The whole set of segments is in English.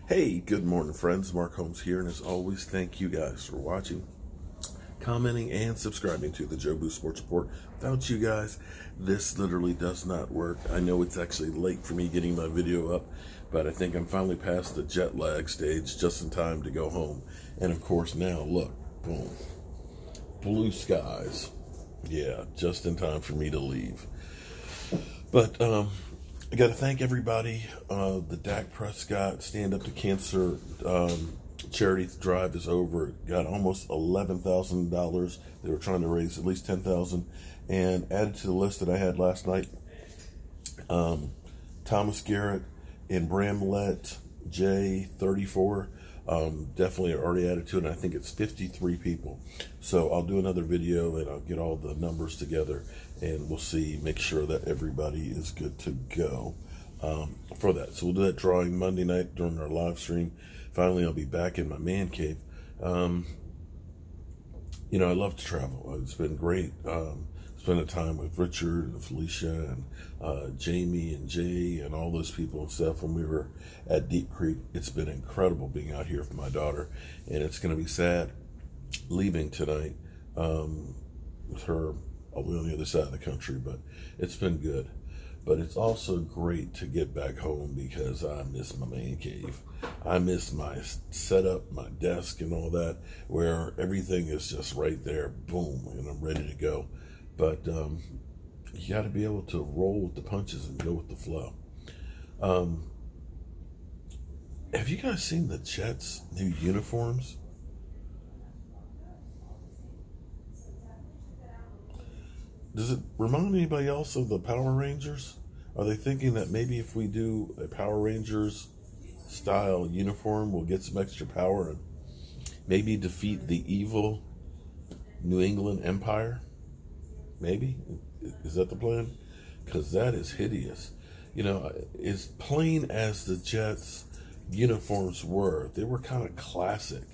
Hey, good morning, friends. Mark Holmes here, and as always, thank you guys for watching, commenting, and subscribing to the Joe Boo Sports Report. Without you guys, this literally does not work. I know it's actually late for me getting my video up, but I think I'm finally past the jet lag stage, just in time to go home. And of course, now, look, boom, blue skies. Yeah, just in time for me to leave. But, I got to thank everybody. The Dak Prescott Stand Up to Cancer charity drive is over. Got almost $11,000. They were trying to raise at least $10,000. And added to the list that I had last night, Thomas Garrett and Bramlett J34. Definitely already added to it, and I think it's 53 people. So I'll do another video and I'll get all the numbers together and we'll see, make sure that everybody is good to go for that. So we'll do that drawing Monday night during our live stream. Finally, I'll be back in my man cave. You know, I love to travel. It's been great. Spending time with Richard and Felicia and Jamie and Jay and all those people and stuff when we were at Deep Creek. It's been incredible being out here with my daughter, and it's going to be sad leaving tonight with her on the other side of the country, but it's been good. But it's also great to get back home because I miss my man cave. I miss my setup, my desk and all that, where everything is just right there, boom, and I'm ready to go. But you got to be able to roll with the punches and go with the flow. Have you guys seen the Jets' new uniforms? Does it remind anybody else of the Power Rangers? Are they thinking that maybe if we do a Power Rangers style uniform, we'll get some extra power and maybe defeat the evil New England Empire? Maybe? Is that the plan? Because that is hideous. You know, as plain as the Jets' uniforms were, they were kind of classic.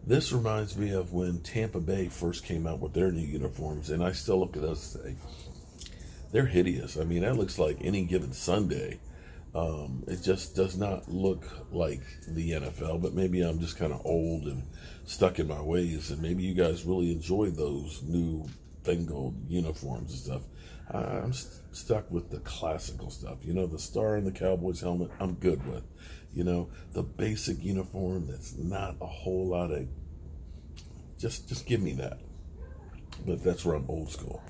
This reminds me of when Tampa Bay first came out with their new uniforms, and I still look at those and say, they're hideous. I mean, that looks like any given Sunday. It just does not look like the NFL, but maybe I'm just kind of old and stuck in my ways, and maybe you guys really enjoy those new fangled uniforms and stuff. I'm stuck with the classical stuff. You know, the star and the Cowboys helmet, I'm good with. You know, the basic uniform that's not a whole lot of, just give me that. But that's where I'm old school.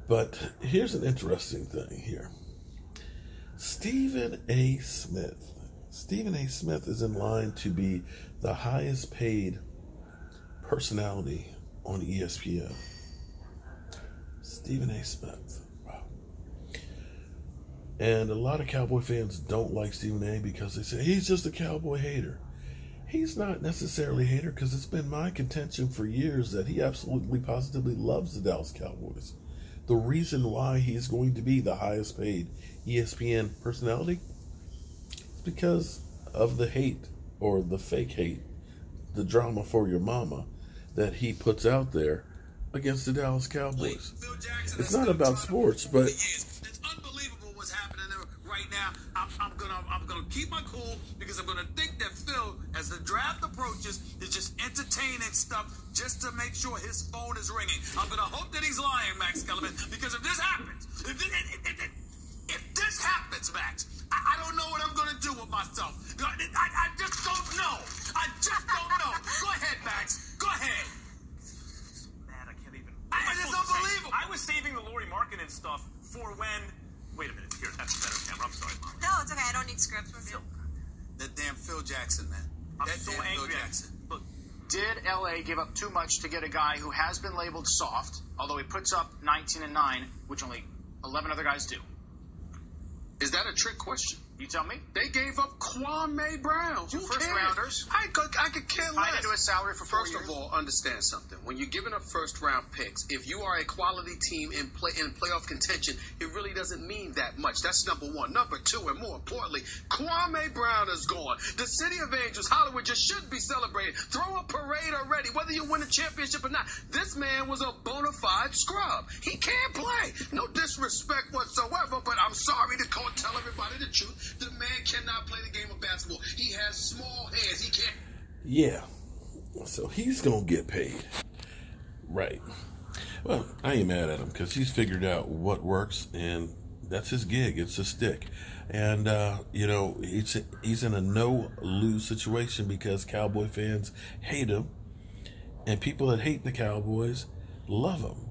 But here's an interesting thing here. Stephen A. Smith. Stephen A. Smith is in line to be the highest paid personality on ESPN. Stephen A. Smith. Wow. And a lot of Cowboy fans don't like Stephen A. because they say he's just a Cowboy hater. He's not necessarily a hater, because it's been my contention for years that he absolutely positively loves the Dallas Cowboys. The reason why he's going to be the highest paid ESPN personality is because of the hate, or the fake hate, the drama for your mama that he puts out there against the Dallas Cowboys. It's not about sports, but it's unbelievable what's happening there right now. I'm gonna keep my cool, because I'm gonna think that Phil, as the draft approaches, is just entertaining stuff just to make sure his phone is ringing. I'm gonna hope that he's lying, Max Kellerman, because if this happens, if this happens, Max, I don't know what I'm gonna do with myself. I just don't know. I just don't know. Go ahead, Max. Go ahead. It's unbelievable. I was saving the Lori Markkinen stuff for when... Wait a minute. Here, that's a better camera. I'm sorry, Mom. No, it's okay. I don't need scripts from you. That damn Phil Jackson, man. I'm that so damn angry. Phil Jackson. Look, did LA give up too much to get a guy who has been labeled soft, although he puts up 19-9, which only 11 other guys do? Is that a trick question? You tell me. They gave up Kwame Brown. Two Who first cares? rounders. I could care less. Tied into his salary for 4 years. First of all, understand something. When you're giving up first round picks, if you are a quality team in playoff contention, it really doesn't mean that much. That's number one. Number two, and more importantly, Kwame Brown is gone. The City of Angels, Hollywood, just should be celebrated. Throw a parade already, whether you win a championship or not. This man was a bona fide scrub. He can't play. No disrespect whatsoever, but I'm sorry to tell everybody the truth. The man cannot play the game of basketball. He has small hands. He can't. Yeah. So he's going to get paid. Right. Well, I ain't mad at him because he's figured out what works, and that's his gig. It's a stick. And, he's in a no-lose situation because Cowboy fans hate him, and people that hate the Cowboys love him.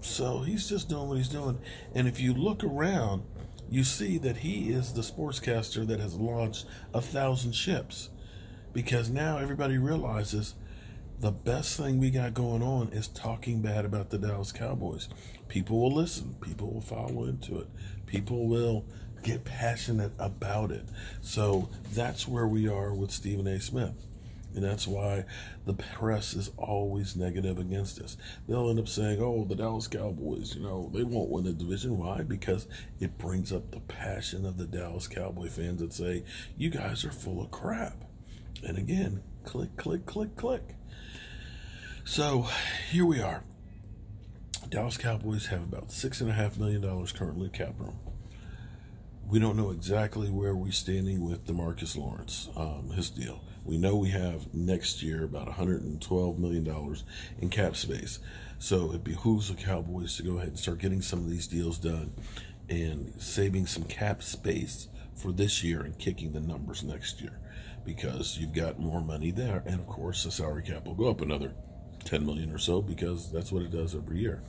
So he's just doing what he's doing. And if you look around, you see that he is the sportscaster that has launched 1,000 ships. Because now everybody realizes the best thing we got going on is talking bad about the Dallas Cowboys. People will listen. People will follow into it. People will get passionate about it. So that's where we are with Stephen A. Smith. And that's why the press is always negative against us. They'll end up saying, oh, the Dallas Cowboys, they won't win the division. Why? Because it brings up the passion of the Dallas Cowboy fans that say, you guys are full of crap. And again, click, click, click, click. So here we are. Dallas Cowboys have about $6.5 million currently cap room. We don't know exactly where we're standing with DeMarcus Lawrence, his deal. We know we have next year about $112 million in cap space. So it behooves the Cowboys to go ahead and start getting some of these deals done and saving some cap space for this year and kicking the numbers next year because you've got more money there. And, of course, the salary cap will go up another $10 million or so because that's what it does every year.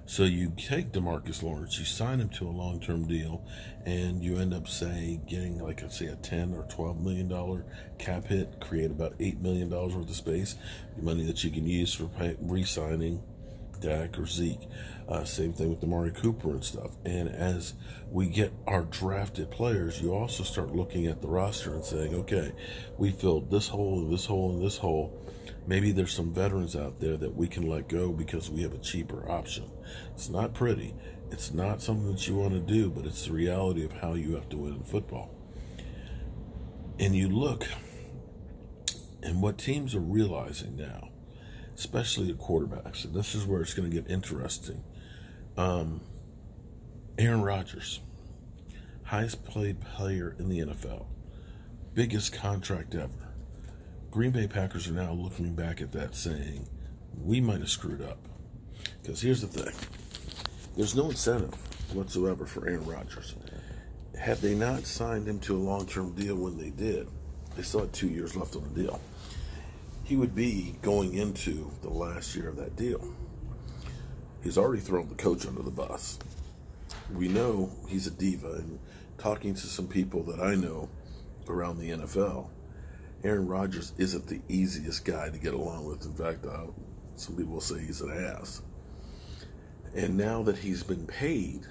So you take DeMarcus Lawrence, you sign him to a long-term deal, and you end up, getting, a $10 or $12 million cap hit, create about $8 million worth of space, money that you can use for re-signing Dak or Zeke. Same thing with Amari Cooper and stuff. And as we get our drafted players, you also start looking at the roster and saying, okay, we filled this hole, and this hole, and this hole. Maybe there's some veterans out there that we can let go because we have a cheaper option. It's not pretty. It's not something that you want to do, but it's the reality of how you have to win in football. And you look, and what teams are realizing now, especially at quarterbacks, and this is where it's going to get interesting. Arron Rogers, highest paid player in the NFL, biggest contract ever. Green Bay Packers are now looking back at that saying, we might have screwed up. Because here's the thing. There's no incentive whatsoever for Arron Rodgers. Had they not signed him to a long-term deal when they did, they still had 2 years left on the deal, he would be going into the last year of that deal. He's already thrown the coach under the bus. We know he's a diva, and talking to some people that I know around the NFL, Arron Rodgers isn't the easiest guy to get along with. In fact, some people will say he's an ass. And now that he's been paid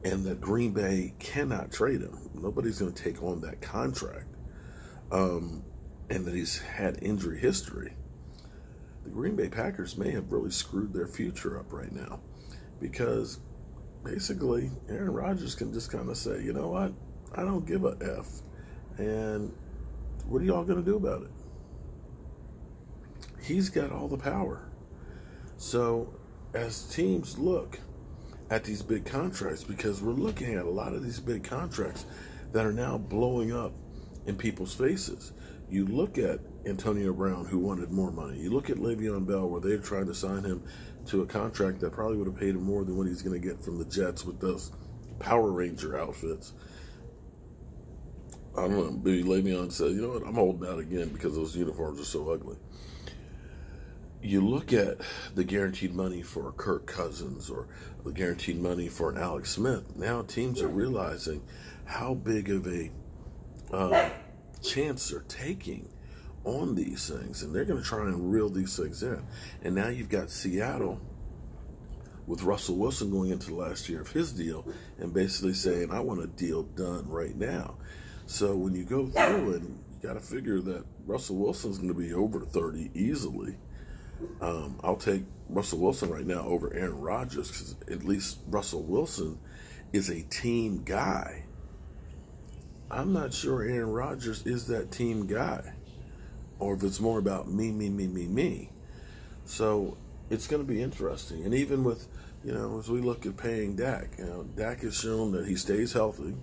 and that Green Bay cannot trade him, nobody's going to take on that contract, and that he's had injury history, the Green Bay Packers may have really screwed their future up right now because basically Arron Rodgers can just kind of say, you know what, I don't give a F, and what are y'all going to do about it? He's got all the power. So as teams look at these big contracts, because we're looking at a lot of these big contracts that are now blowing up in people's faces. You look at Antonio Brown, who wanted more money. You look at Le'Veon Bell, where they're trying to sign him to a contract that probably would have paid him more than what he's going to get from the Jets with those Power Ranger outfits. I don't know, maybe Le'Veon said, you know what, I'm holding out again because those uniforms are so ugly. You look at the guaranteed money for Kirk Cousins or the guaranteed money for an Alex Smith. Now teams are realizing how big of a chance they're taking on these things, and they're going to try and reel these things in. And now you've got Seattle with Russell Wilson going into the last year of his deal and basically saying, I want a deal done right now. So when you go through and you got to figure that Russell Wilson's going to be over 30 easily. I'll take Russell Wilson right now over Arron Rodgers because at least Russell Wilson is a team guy. I'm not sure Arron Rodgers is that team guy, or if it's more about me. So it's going to be interesting. And even with, as we look at paying Dak, Dak has shown that he stays healthy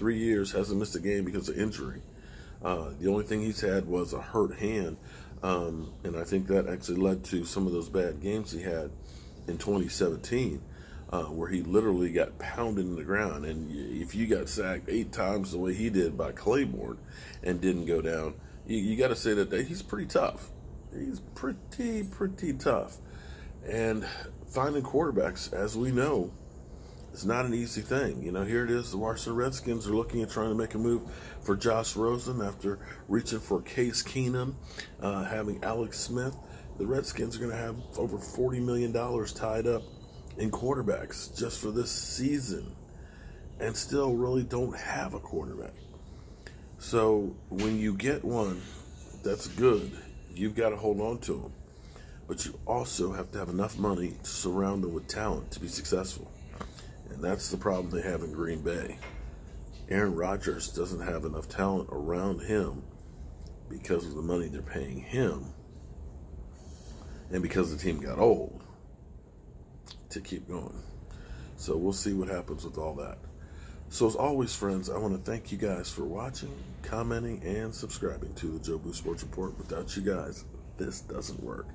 3 years, hasn't missed a game because of injury. The only thing he's had was a hurt hand, and I think that actually led to some of those bad games he had in 2017, where he literally got pounded in the ground. And if you got sacked 8 times the way he did by Claiborne and didn't go down, you got to say that he's pretty tough. He's pretty tough. And finding quarterbacks, as we know, is not an easy thing. You know, here it is. The Washington Redskins are looking at trying to make a move for Josh Rosen after reaching for Case Keenum, having Alex Smith. The Redskins are going to have over $40 million tied up in quarterbacks just for this season, and still really don't have a quarterback. So when you get one that's good, you've got to hold on to them. But you also have to have enough money to surround them with talent to be successful. And that's the problem they have in Green Bay. Arron Rogers doesn't have enough talent around him because of the money they're paying him, and because the team got old, to keep going. So we'll see what happens with all that. So as always, friends, I want to thank you guys for watching, commenting, and subscribing to the Joe Boo Sports Report. Without you guys, this doesn't work.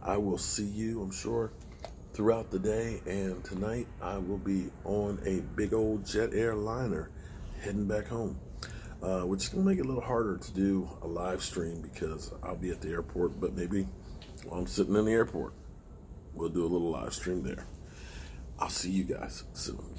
I will see you, I'm sure, throughout the day, and tonight I will be on a big old jet airliner heading back home, which is going to make it a little harder to do a live stream because I'll be at the airport. But maybe while I'm sitting in the airport, we'll do a little live stream there. I'll see you guys soon.